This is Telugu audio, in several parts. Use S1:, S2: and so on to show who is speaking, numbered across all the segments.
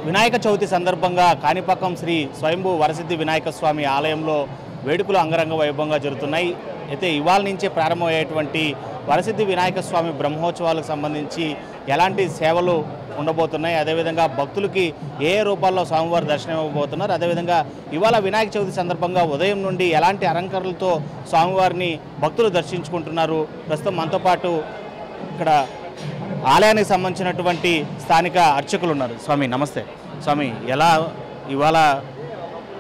S1: వినాయక చవితి సందర్భంగా కాణిపాకం శ్రీ స్వయంభూ వరసిద్ధి వినాయక స్వామి ఆలయంలో వేడుకలు అంగరంగ వైభవంగా జరుగుతున్నాయి. అయితే ఇవాళ నుంచే ప్రారంభమయ్యేటువంటి వరసిద్ధి వినాయక స్వామి బ్రహ్మోత్సవాలకు సంబంధించి ఎలాంటి సేవలు ఉండబోతున్నాయి, అదేవిధంగా భక్తులకి ఏ రూపాల్లో స్వామివారి దర్శనం ఇవ్వబోతున్నారు, అదేవిధంగా ఇవాళ వినాయక చవితి సందర్భంగా ఉదయం నుండి ఎలాంటి అలంకరణలతో స్వామివారిని భక్తులు దర్శించుకుంటున్నారు. ప్రస్తుతం మనతో పాటు ఇక్కడ ఆలయానికి సంబంధించినటువంటి స్థానిక అర్చకులు ఉన్నారు. స్వామి నమస్తే. స్వామి, ఎలా ఇవాళ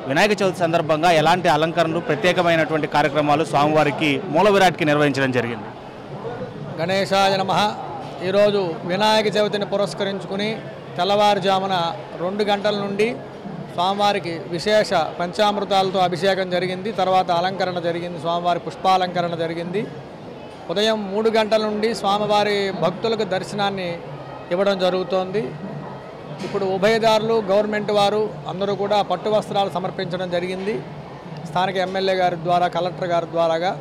S1: వినాయక చవితి సందర్భంగా ఎలాంటి అలంకరణలు, ప్రత్యేకమైనటువంటి కార్యక్రమాలు స్వామివారికి మూల విరాట్కి నిర్వహించడం జరిగింది?
S2: గణేశాయ నమః. ఈరోజు వినాయక చవితిని పురస్కరించుకుని తెల్లవారుజామున 2 గంటల నుండి స్వామివారికి విశేష పంచామృతాలతో అభిషేకం జరిగింది. తర్వాత అలంకరణ జరిగింది, స్వామివారి పుష్పాలంకరణ జరిగింది. ఉదయం 3 గంటల నుండి స్వామివారి భక్తులకు దర్శనాన్ని ఇవ్వడం జరుగుతోంది. ఇప్పుడు ఉభయదారులు, గవర్నమెంట్ వారు అందరూ కూడా పట్టు వస్త్రాలు సమర్పించడం జరిగింది. స్థానిక ఎమ్మెల్యే గారి ద్వారా, కలెక్టర్ గారి ద్వారాగా.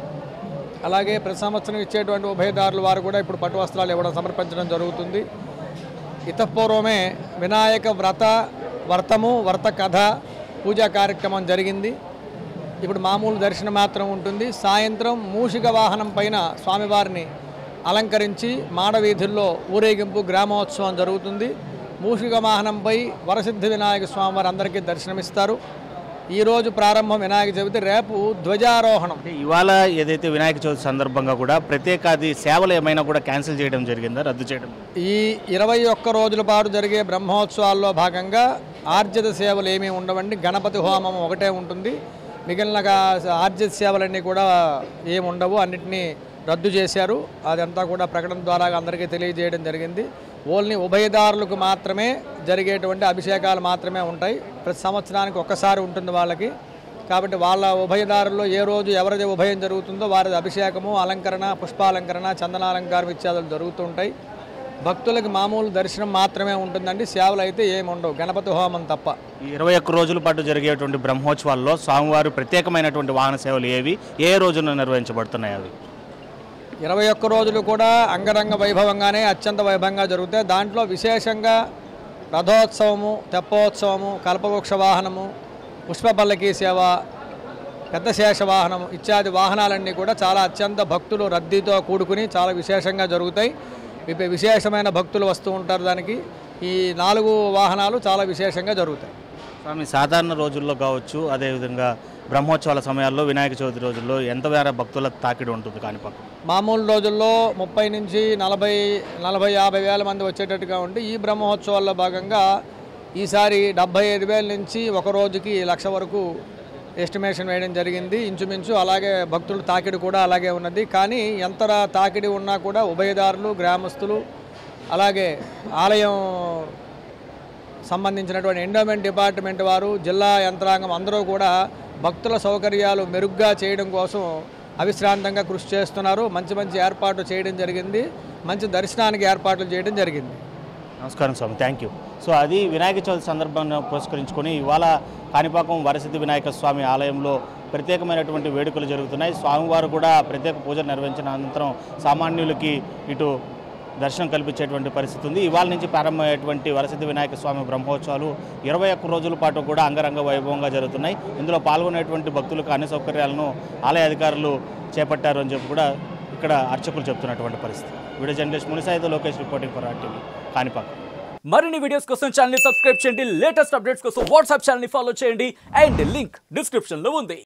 S2: అలాగే ప్రతి సంవత్సరం ఇచ్చేటువంటి ఉభయదారులు వారు కూడా ఇప్పుడు పట్టు వస్త్రాలు ఇవ్వడం, సమర్పించడం జరుగుతుంది. ఇతపూర్వమే వినాయక వ్రత కథ పూజా కార్యక్రమం జరిగింది. ఇప్పుడు మామూలు దర్శనం మాత్రం ఉంటుంది. సాయంత్రం మూషిక వాహనం పైన స్వామివారిని అలంకరించి మాడవీధుల్లో ఊరేగింపు గ్రామోత్సవం జరుగుతుంది. మూషిక వాహనంపై వరసిద్ధి వినాయక స్వామివారు అందరికీ దర్శనమిస్తారు. ఈరోజు ప్రారంభం వినాయక చవితి, రేపు ధ్వజారోహణం.
S1: ఇవాళ ఏదైతే వినాయక చవితి సందర్భంగా కూడా ప్రత్యేకాది సేవలు ఏమైనా కూడా క్యాన్సిల్ చేయడం జరిగిందా, రద్దు చేయడం?
S2: ఈ 21 రోజుల పాటు జరిగే బ్రహ్మోత్సవాల్లో భాగంగా ఆర్జిత సేవలు ఏమీ ఉండవండి. గణపతి హోమం ఒకటే ఉంటుంది. మిగిలిన ఆర్జిత సేవలన్నీ కూడా ఏమి ఉండవు, అన్నింటినీ రద్దు చేశారు. అదంతా కూడా ప్రకటన ద్వారా అందరికీ తెలియజేయడం జరిగింది. ఓన్లీ ఉభయదారులకు మాత్రమే జరిగేటువంటి అభిషేకాలు మాత్రమే ఉంటాయి. ప్రతి సంవత్సరానికి ఒక్కసారి ఉంటుంది వాళ్ళకి. కాబట్టి వాళ్ళ ఉభయదారుల్లో ఏ రోజు ఎవరిది ఉభయం జరుగుతుందో వారిది అభిషేకము, అలంకరణ, పుష్పాలంకరణ, చందనాలంకారం ఇత్యాదులు జరుగుతూ ఉంటాయి. భక్తులకు మామూలు దర్శనం మాత్రమే ఉంటుందండి. సేవలు అయితే ఏమి ఉండవు, గణపతి హోమం తప్ప.
S1: ఈ 21 రోజుల పాటు జరిగేటువంటి బ్రహ్మోత్సవాల్లో స్వామివారు ప్రత్యేకమైనటువంటి వాహన సేవలు ఏవి, ఏ రోజున నిర్వహించబడుతున్నాయి? అవి
S2: 21 రోజులు కూడా అంగరంగ వైభవంగానే అత్యంత వైభవంగా జరుగుతాయి. దాంట్లో విశేషంగా రథోత్సవము, తెప్పోత్సవము, కల్పవృక్ష వాహనము, పుష్పపల్లకి సేవ, పెద్ద శేష వాహనం ఇత్యాది వాహనాలన్నీ కూడా చాలా అత్యంత భక్తులు రద్దీతో కూడుకుని చాలా విశేషంగా జరుగుతాయి. విశేషమైన భక్తులు వస్తూ ఉంటారు. దానికి ఈ 4 వాహనాలు చాలా విశేషంగా జరుగుతాయి.
S1: స్వామి, సాధారణ రోజుల్లో కావచ్చు, అదేవిధంగా బ్రహ్మోత్సవాల సమయాల్లో, వినాయక చవితి రోజుల్లో ఎంత వేర భక్తుల తాకిడి ఉంటుంది కాణిపాకం? మామూలు
S2: రోజుల్లో 30 నుంచి 40-50 వేల మంది వచ్చేటట్టుగా ఉంటే, ఈ బ్రహ్మోత్సవాల్లో భాగంగా ఈసారి 75,000 నుంచి ఒక రోజుకి 1,00,000 వరకు ఎస్టిమేషన్ వేయడం జరిగింది. ఇంచుమించు అలాగే భక్తుల తాకిడి కూడా అలాగే ఉన్నది. కానీ ఎంత తాకిడి ఉన్నా కూడా ఉభయదారులు, గ్రామస్తులు, అలాగే ఆలయం సంబంధించినటువంటి ఎండోమెంట్ డిపార్ట్మెంట్ వారు, జిల్లా యంత్రాంగం అందరూ కూడా భక్తుల సౌకర్యాలు మెరుగ్గా చేయడం కోసం అవిశ్రాంతంగా కృషి చేస్తున్నారు. మంచి మంచి ఏర్పాట్లు చేయడం జరిగింది. మంచి దర్శనానికి ఏర్పాట్లు చేయడం జరిగింది.
S1: నమస్కారం స్వామి, థ్యాంక్ యూ. సో అది వినాయక చవితి సందర్భాన్ని పురస్కరించుకొని ఇవాళ కాణిపాకం వరసిద్ధి వినాయక స్వామి ఆలయంలో ప్రత్యేకమైనటువంటి వేడుకలు జరుగుతున్నాయి. స్వామివారు కూడా ప్రత్యేక పూజలు నిర్వహించిన అనంతరం సామాన్యులకి ఇటు దర్శనం కల్పించేటువంటి పరిస్థితి ఉంది. ఇవాళ నుంచి ప్రారంభమయ్యేటువంటి వరసిద్ధి వినాయక స్వామి బ్రహ్మోత్సవాలు 21 రోజుల పాటు కూడా అంగరంగ వైభవంగా జరుగుతున్నాయి. ఇందులో పాల్గొనేటువంటి భక్తులకు అన్ని సౌకర్యాలను ఆలయ అధికారులు చేపట్టారు అని చెప్పి కూడా ఇక్కడ అర్చకులు చెప్తున్నటువంటి పరిస్థితి. వీడియో జర్నలిస్ట్ మునిసాయితో Lokesh, reporting for RTV, Kanipakam.
S3: మరిన్ని వీడియోస్ కోసం ఛానల్ ని సబ్స్క్రైబ్ చేయండి. లేటెస్ట్ అప్డేట్స్ కోసం వాట్సాప్ ఛానల్ ని ఫాలో చేయండి. అండ్ లింక్ డిస్క్రిప్షన్ లో ఉంది.